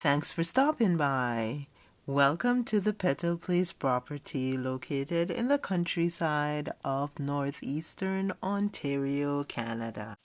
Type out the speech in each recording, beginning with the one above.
Thanks for stopping by. Welcome to the Petal Place property located in the countryside of northeastern Ontario, Canada.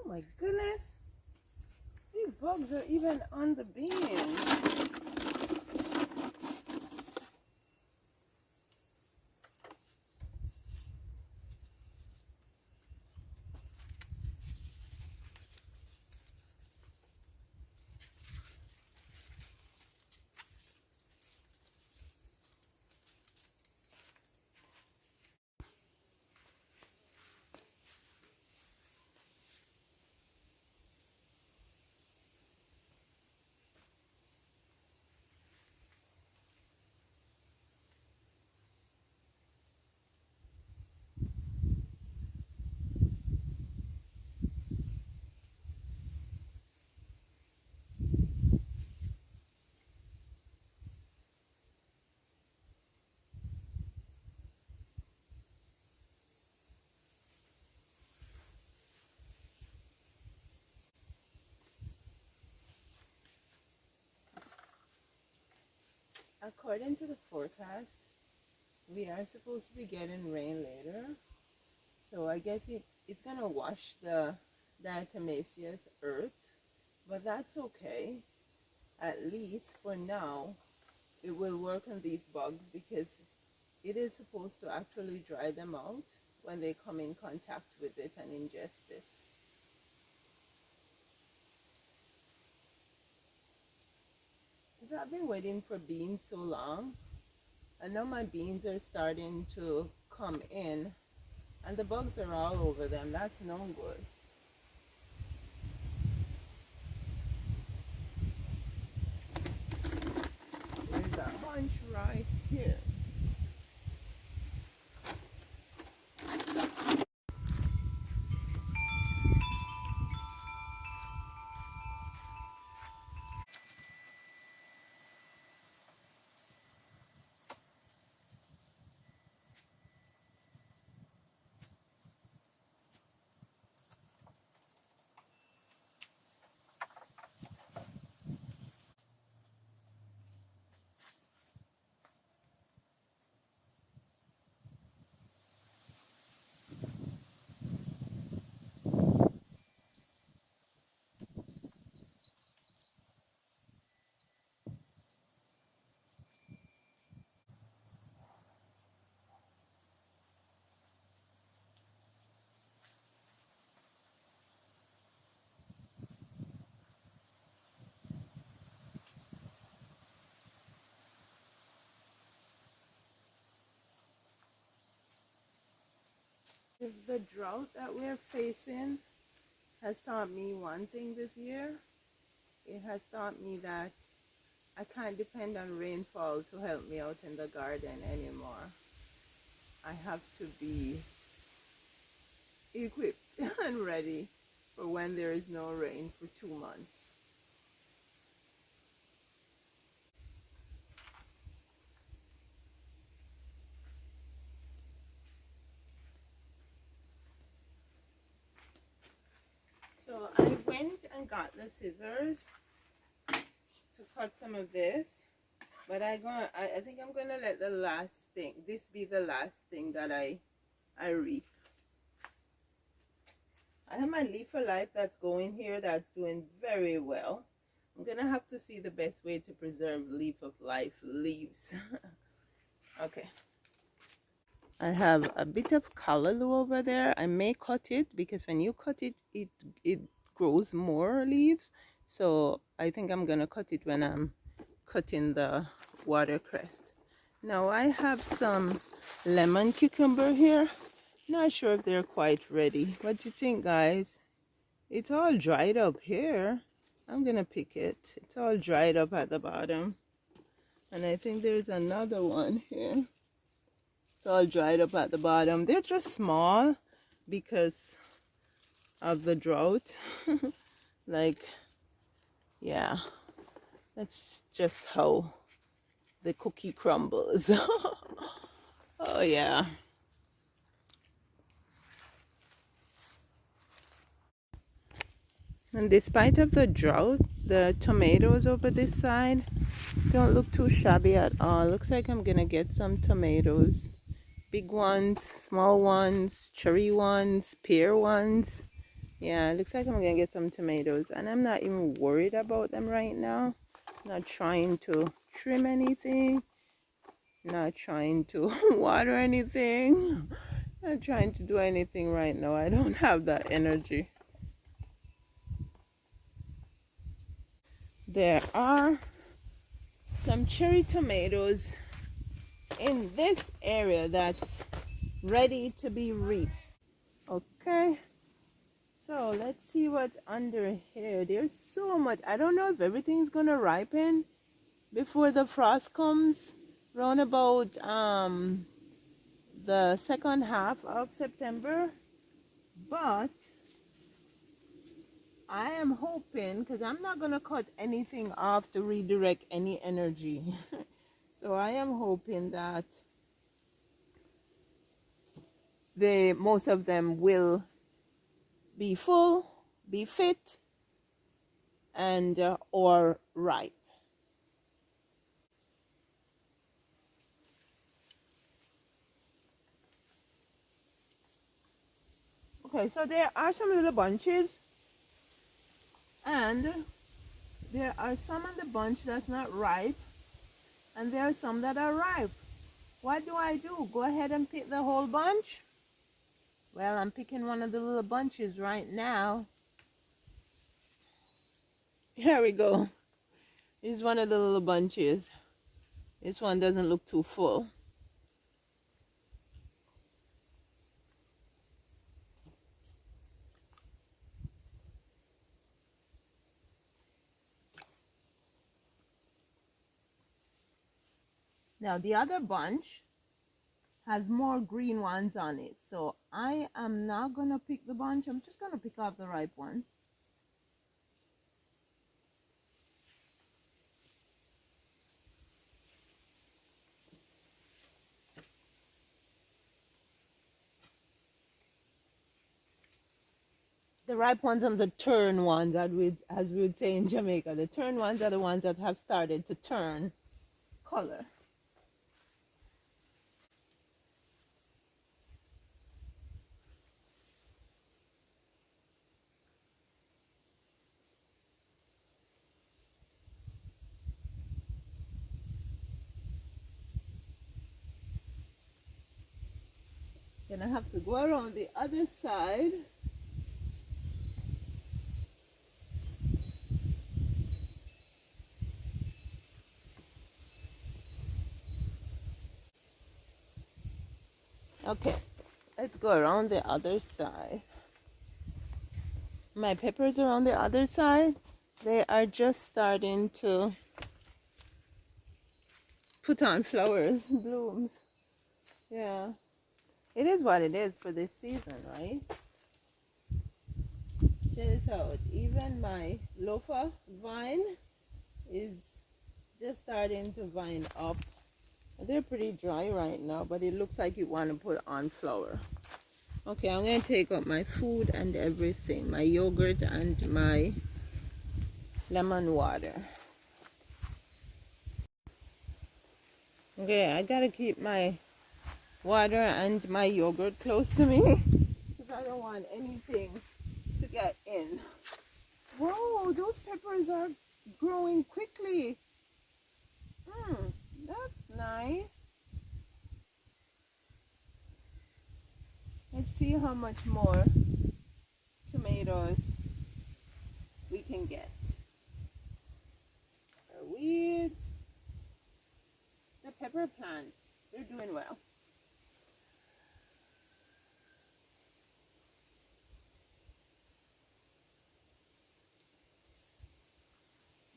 Oh my goodness, these bugs are even on the beans. According to the forecast, we are supposed to be getting rain later. So I guess it's going to wash the diatomaceous earth. But that's okay. At least for now, it will work on these bugs because it is supposed to actually dry them out when they come in contact with it and ingest it. Because I've been waiting for beans so long. I know my beans are starting to come in and the bugs are all over them. That's no good. There's a bunch right here. The drought that we're facing has taught me one thing this year. It has taught me that I can't depend on rainfall to help me out in the garden anymore. I have to be equipped and ready for when there is no rain for 2 months. So I went and got the scissors to cut some of this, but I think I'm gonna let this be the last thing that I reap. I have my Leaf for Life that's going here that's doing very well. I'm gonna have to see the best way to preserve Leaf of Life leaves. Okay. I have a bit of callaloo over there. I may cut it because when you cut it, it grows more leaves. So I think I'm gonna cut it when I'm cutting the watercress. Now I have some lemon cucumber here. Not sure if they're quite ready. What do you think, guys? It's all dried up here. I'm gonna pick it. It's all dried up at the bottom. And I think there's another one here. It's all dried up at the bottom. They're just small because of the drought. Like, yeah, that's just how the cookie crumbles. Oh yeah. And despite of the drought, the tomatoes over this side don't look too shabby at all. Looks like I'm gonna get some tomatoes. Big ones, small ones, cherry ones, pear ones. Yeah, it looks like I'm gonna get some tomatoes, and I'm not even worried about them right now. Not trying to trim anything, not trying to water anything, not trying to do anything right now. I don't have that energy. There are some cherry tomatoes in this area that's ready to be reaped. Okay, so let's see what's under here. There's so much. I don't know if everything's gonna ripen before the frost comes round about the second half of September, but I am hoping, because I'm not gonna cut anything off to redirect any energy. So I am hoping that most of them will be full, be fit, and or ripe. Okay, so there are some little bunches, and there are some in the bunch that's not ripe, and there are some that are ripe. What do I do? Go ahead and pick the whole bunch? Well, I'm picking one of the little bunches right now. Here we go. Here's one of the little bunches. This one doesn't look too full. Now the other bunch has more green ones on it. So I am not going to pick the bunch. I'm just going to pick off the ripe ones. The ripe ones and the turn ones, as we would say in Jamaica. The turn ones are the ones that have started to turn color. Gonna have to go around the other side. Okay, let's go around the other side. My peppers are on the other side. They are just starting to put on flowers, blooms. Yeah, it is what it is for this season, right? Check this out. Even my loafer vine is just starting to vine up. They're pretty dry right now, but it looks like you want to put on flower. Okay, I'm going to take up my food and everything, my yogurt and my lemon water. Okay, I got to keep my water and my yogurt close to me because I don't want anything to get in. Whoa, those peppers are growing quickly. That's nice. Let's see how much more tomatoes we can get. Our weeds. The pepper plant, they're doing well.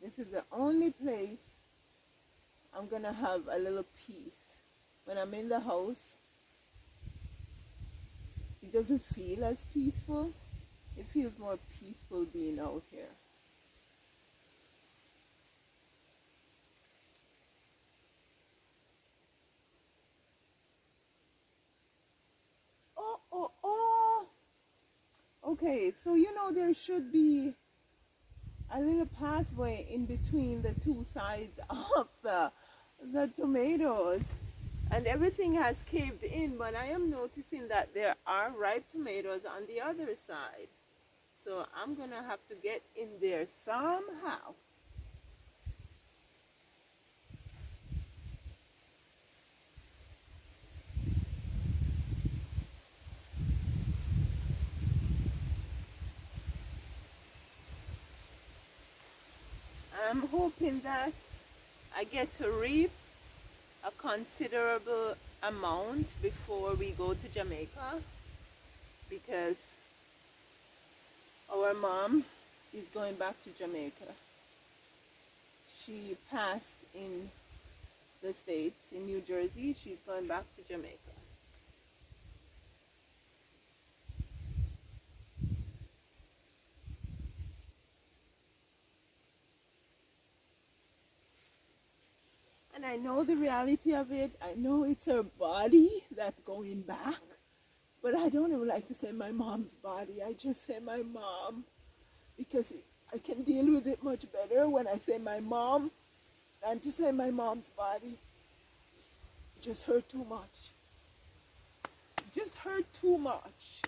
This is the only place I'm gonna have a little peace. When I'm in the house, it doesn't feel as peaceful. It feels more peaceful being out here. Oh. Okay, so you know there should be a little pathway in between the two sides of the tomatoes. And everything has caved in, but I am noticing that there are ripe tomatoes on the other side. So I'm gonna have to get in there somehow. I'm hoping that I get to reap a considerable amount before we go to Jamaica, because our mom is going back to Jamaica. She passed in the States, in New Jersey. She's going back to Jamaica. And I know the reality of it. I know it's her body that's going back. But I don't even like to say my mom's body. I just say my mom, because I can deal with it much better when I say my mom than to say my mom's body. It just hurt too much. It just hurt too much.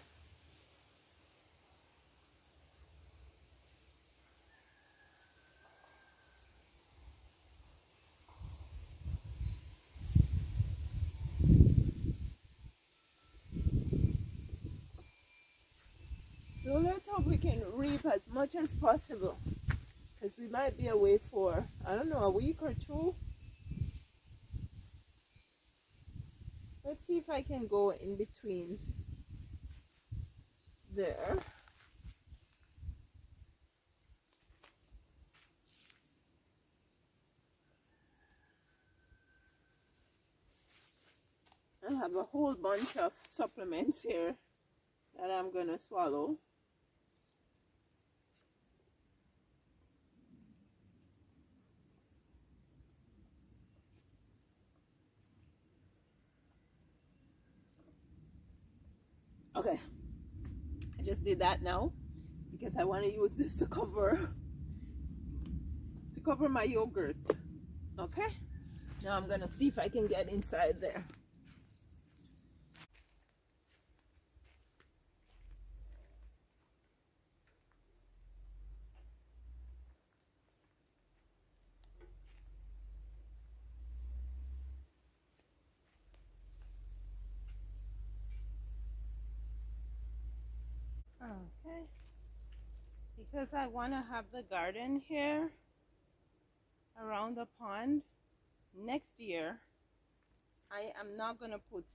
hope we can reap as much as possible, because we might be away for, I don't know, a week or two. Let's see if I can go in between there. I have a whole bunch of supplements here that I'm gonna swallow. Okay, I just did that now because I want to use this to cover my yogurt. Okay, now I'm gonna see if I can get inside there. Okay, because I want to have the garden here around the pond next year. I am not gonna put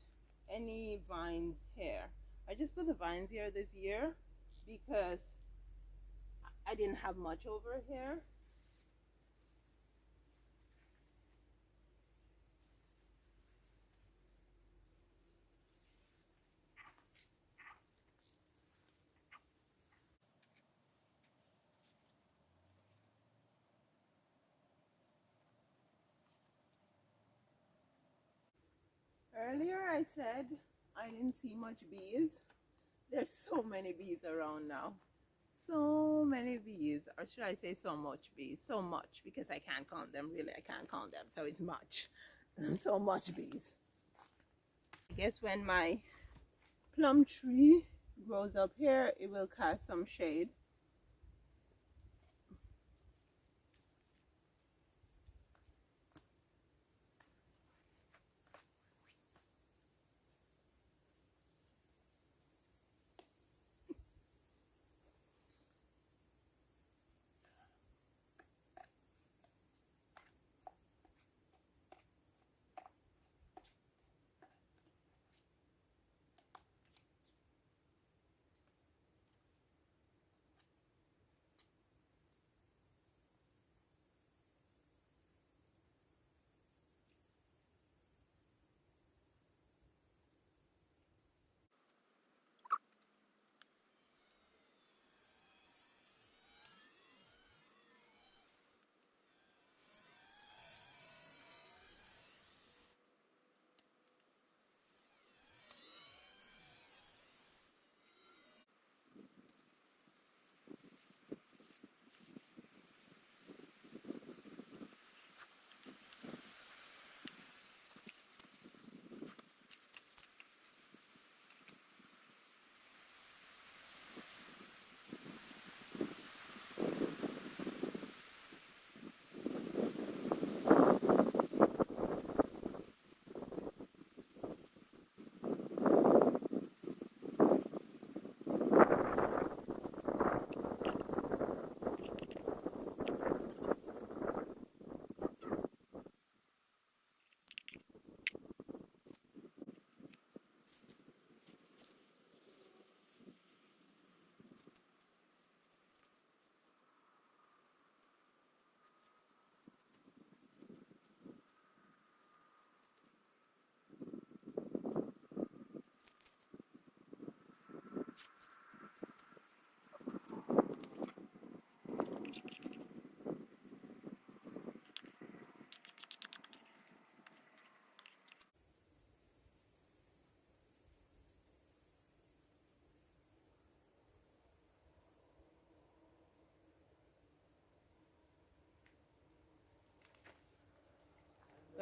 any vines here. I just put the vines here this year because I didn't have much over here. Earlier I said I didn't see much bees. There's so many bees around now. So many bees, or should I say so much bees? So much, because I can't count them, really. I can't count them, so it's much. So much bees. I guess when my plum tree grows up here, it will cast some shade.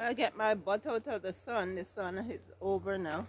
I get my butt out of the sun. The sun is over now.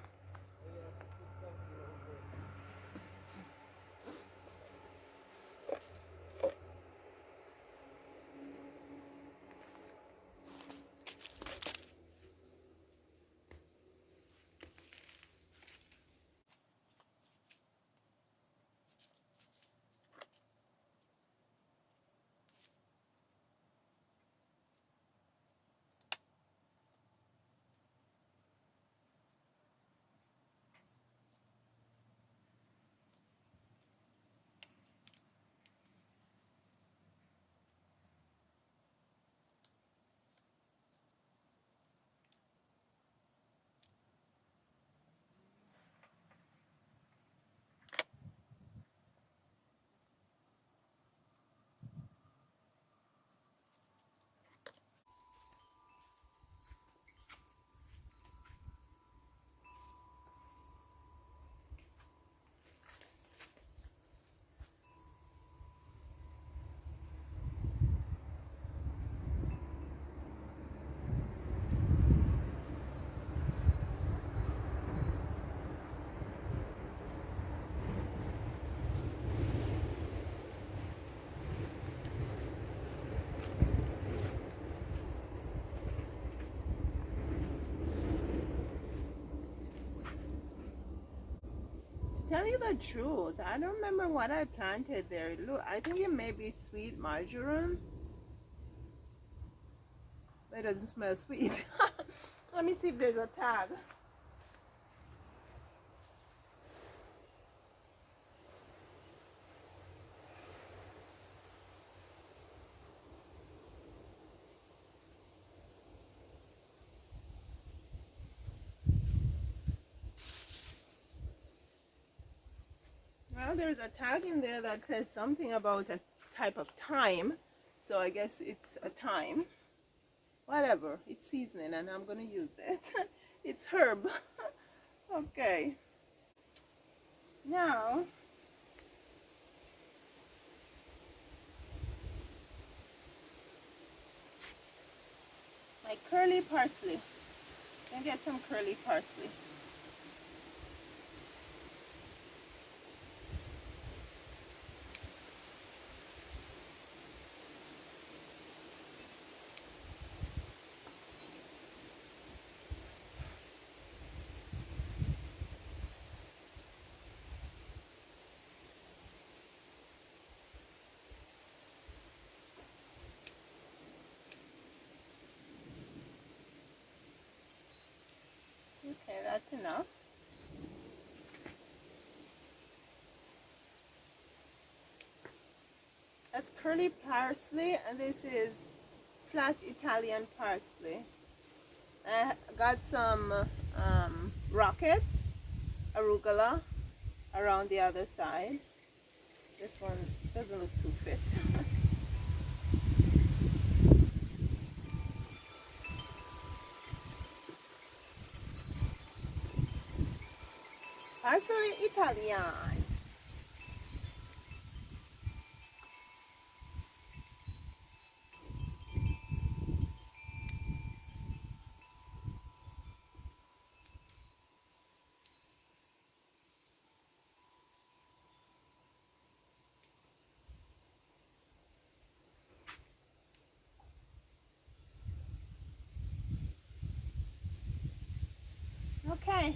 tell you the truth, I don't remember what I planted there. Look, I think it may be sweet marjoram. But it doesn't smell sweet. Let me see if there's a tag. Well, there's a tag in there that says something about a type of thyme. So I guess it's a thyme. Whatever, it's seasoning and I'm gonna use it. It's herb. Okay. Now, my curly parsley. Can get some curly parsley. Okay, that's enough. That's curly parsley, and this is flat Italian parsley. I got some rocket arugula around the other side. This one doesn't look too fit. Parsley Italian. Okay.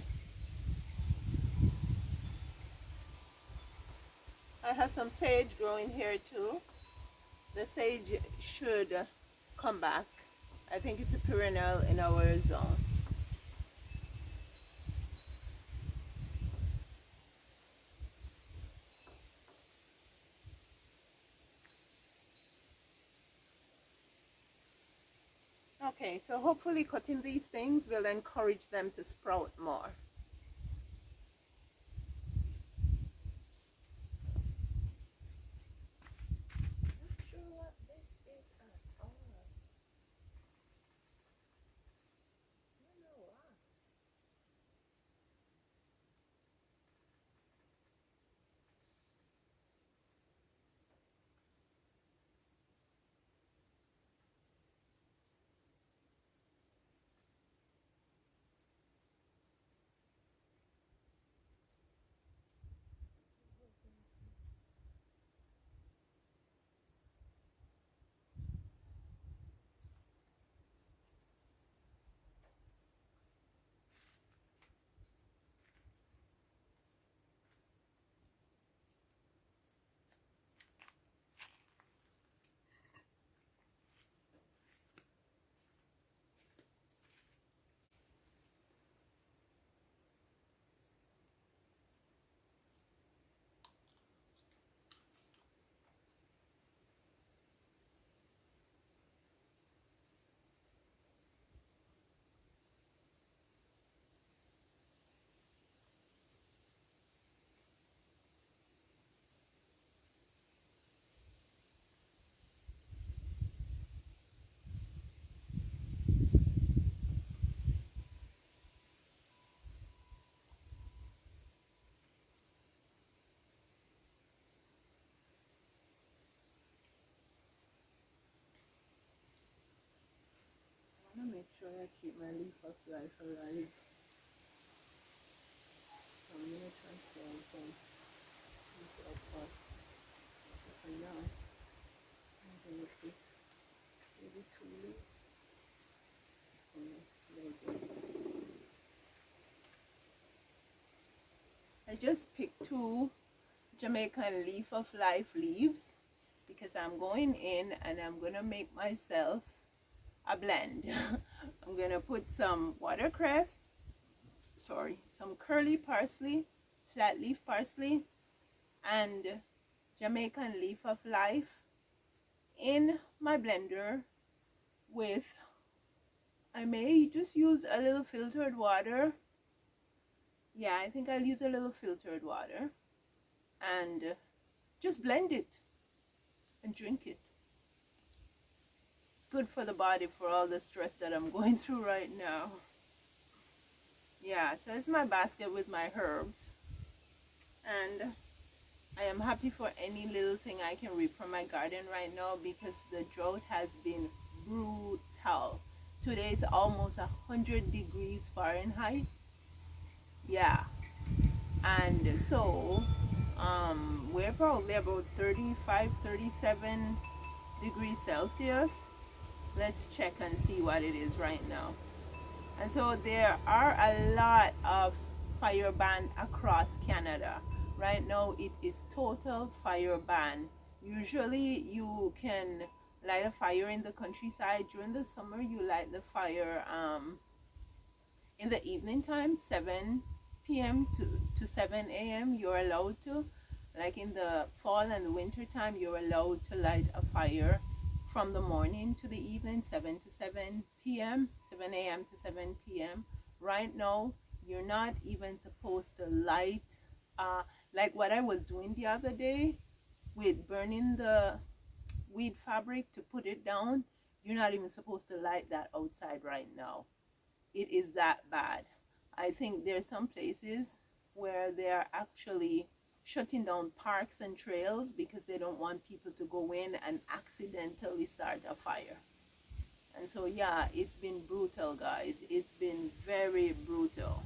I have some sage growing here too. The sage should come back. I think it's a perennial in our zone. Okay, so hopefully cutting these things will encourage them to sprout more. I want to make sure I keep my leaf of life alive. So I'm going to transfer some into a pot. For now, I'm going to put maybe 2 leaves on this leg. I just picked 2 Jamaican leaf of life leaves because I'm going in and I'm gonna make myself a blend. I'm gonna put some watercress, some curly parsley, flat leaf parsley, and Jamaican leaf of life in my blender with, I may just use a little filtered water. Yeah, I think I'll use a little filtered water and just blend it and drink it. It's good for the body for all the stress that I'm going through right now. Yeah, so it's my basket with my herbs, and I am happy for any little thing I can reap from my garden right now because the drought has been brutal. Today it's almost 100 degrees Fahrenheit. Yeah, and so we're probably about 35, 37 degrees Celsius. Let's check and see what it is right now. And so there are a lot of fire ban across Canada. Right now it is total fire ban. Usually you can light a fire in the countryside. During the summer you light the fire in the evening time, 7 p.m. to 7 a.m. you're allowed to. Like in the fall and the winter time, you're allowed to light a fire from the morning to the evening, 7 to 7 p.m., 7 a.m. to 7 p.m. Right now, you're not even supposed to light, like what I was doing the other day with burning the weed fabric to put it down. You're not even supposed to light that outside right now. It is that bad. I think there's some places where they're actually shutting down parks and trails because they don't want people to go in and accidentally start a fire. And so yeah, it's been brutal, guys. It's been very brutal.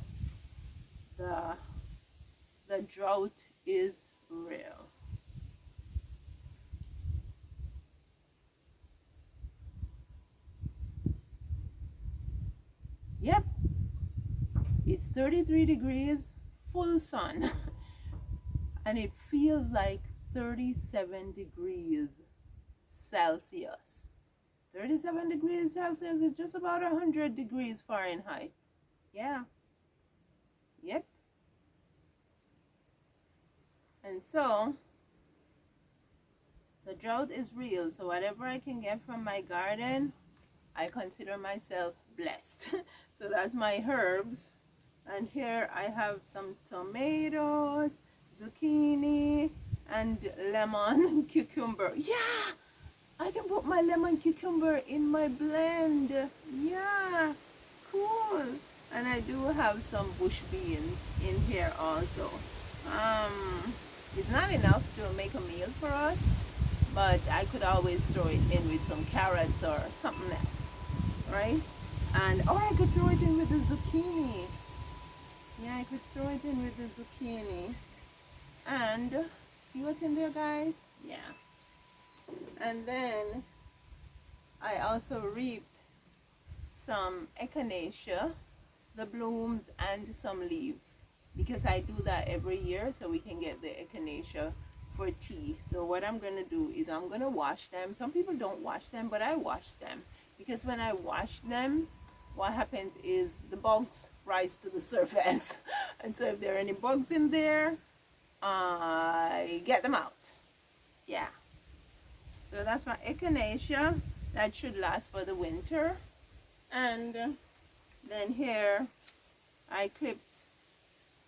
The drought is real. Yep, it's 33 degrees, full sun. And it feels like 37 degrees Celsius. 37 degrees Celsius is just about 100 degrees Fahrenheit. Yeah. Yep. And so the drought is real. So whatever I can get from my garden, I consider myself blessed. So that's my herbs. And here I have some tomatoes, zucchini, and lemon cucumber. Yeah, I can put my lemon cucumber in my blend. Yeah, cool. And I do have some bush beans in here also. It's not enough to make a meal for us, but I could always throw it in with some carrots or something else, right? And or I could throw it in with the zucchini. Yeah, I could throw it in with the zucchini. And see what's in there, guys? Yeah. And then I also reaped some echinacea, the blooms and some leaves, because I do that every year so we can get the echinacea for tea. So what I'm going to do is I'm going to wash them. Some people don't wash them, but I wash them because when I wash them, what happens is the bugs rise to the surface. And so if there are any bugs in there, I get them out. Yeah. So that's my echinacea. That should last for the winter. And then here I clipped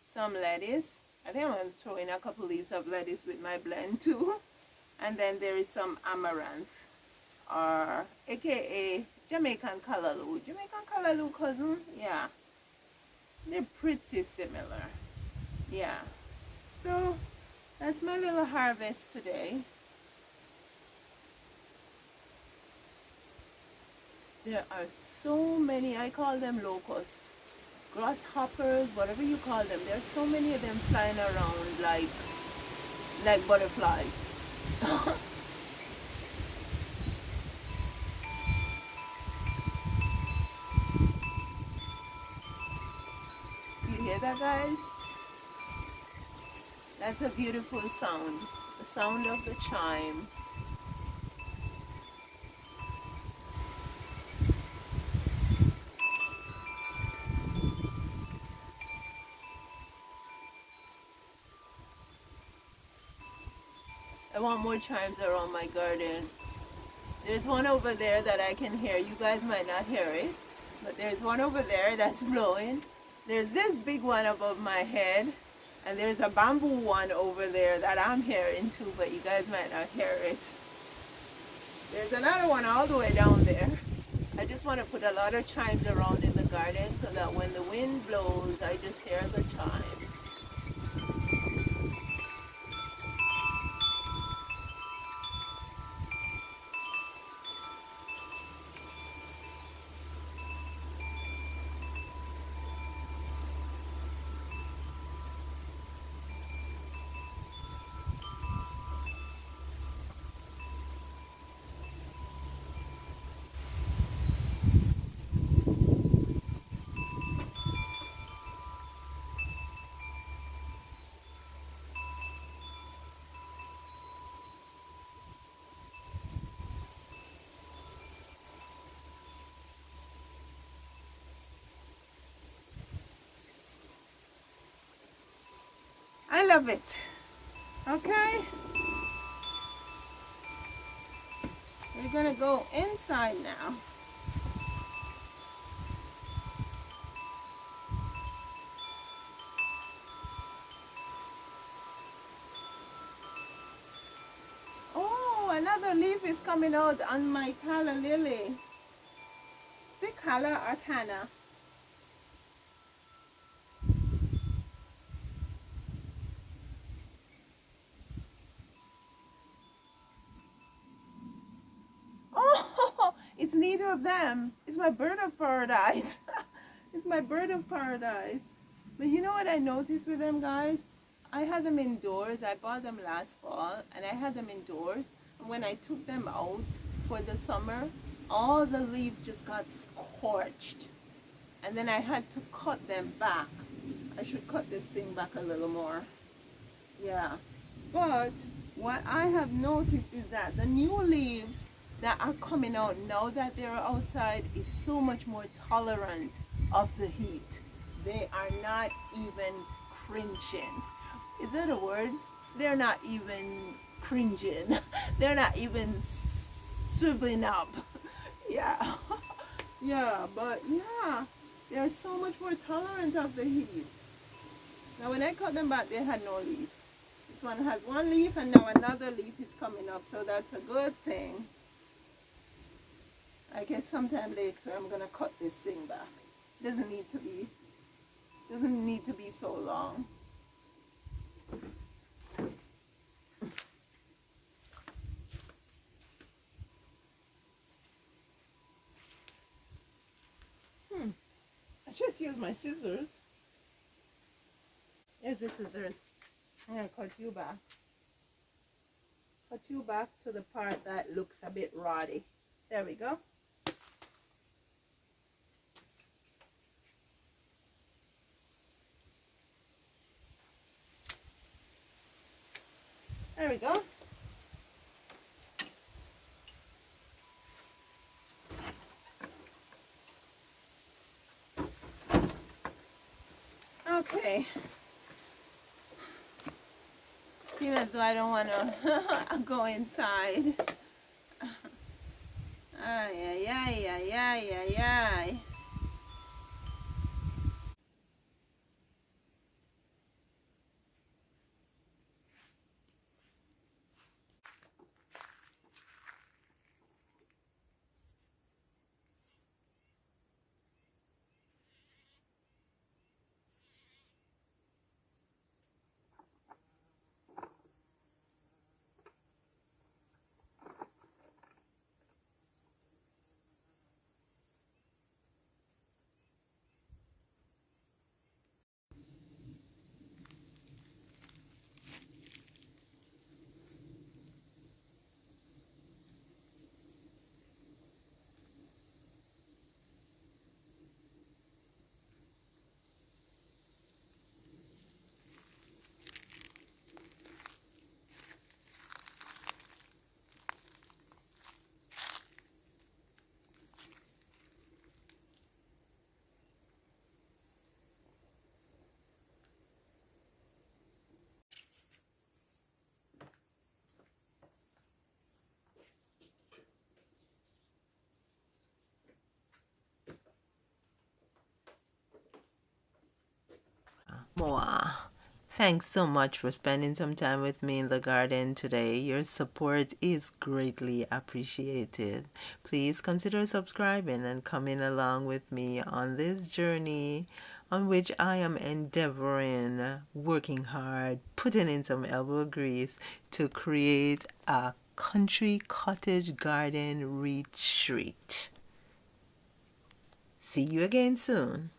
some lettuce. I think I'm going to throw in a couple leaves of lettuce with my blend too. And then there is some amaranth, or aka Jamaican callaloo. Jamaican callaloo, cousin? Yeah. They're pretty similar. Yeah. So that's my little harvest today. There are so many, I call them locusts, grasshoppers, whatever you call them. There's so many of them flying around like butterflies. You hear that, guys? That's a beautiful sound. The sound of the chime. I want more chimes around my garden. There's one over there that I can hear. You guys might not hear it, but there's one over there that's blowing. There's this big one above my head, and there's a bamboo one over there that I'm hearing too, but you guys might not hear it. There's another one all the way down there. I just want to put a lot of chimes around in the garden so that when the wind blows, I just hear the chimes. I love it. Okay? We're gonna go inside now. Oh, another leaf is coming out on my calla lily. Is it calla or canna? Oh, it's neither of them. It's my bird of paradise. It's my bird of paradise. But you know what I noticed with them, guys? I had them indoors. I bought them last fall, and I had them indoors. And when I took them out for the summer, all the leaves just got scorched. And then I had to cut them back. I should cut this thing back a little more. Yeah. But what I have noticed is that the new leaves that are coming out now that they're outside is so much more tolerant of the heat. They are not even cringing. Is that a word? They're not even cringing. They're not even swiveling up. Yeah. Yeah, but yeah, they're so much more tolerant of the heat. Now when I cut them back, they had no leaves. This one has one leaf, and now another leaf is coming up, so that's a good thing. I guess sometime later I'm gonna cut this thing back. Doesn't need to be so long. I just used my scissors. Here's the scissors. I'm gonna cut you back. Cut you back to the part that looks a bit rotty. There we go. There we go. Okay. Seems as though I don't want to go inside. Ay, ay, ay, ay, ay, ay, ay. Wow. Thanks so much for spending some time with me in the garden today. Your support is greatly appreciated. Please consider subscribing and coming along with me on this journey on which I am endeavoring, working hard, putting in some elbow grease to create a country cottage garden retreat. See you again soon.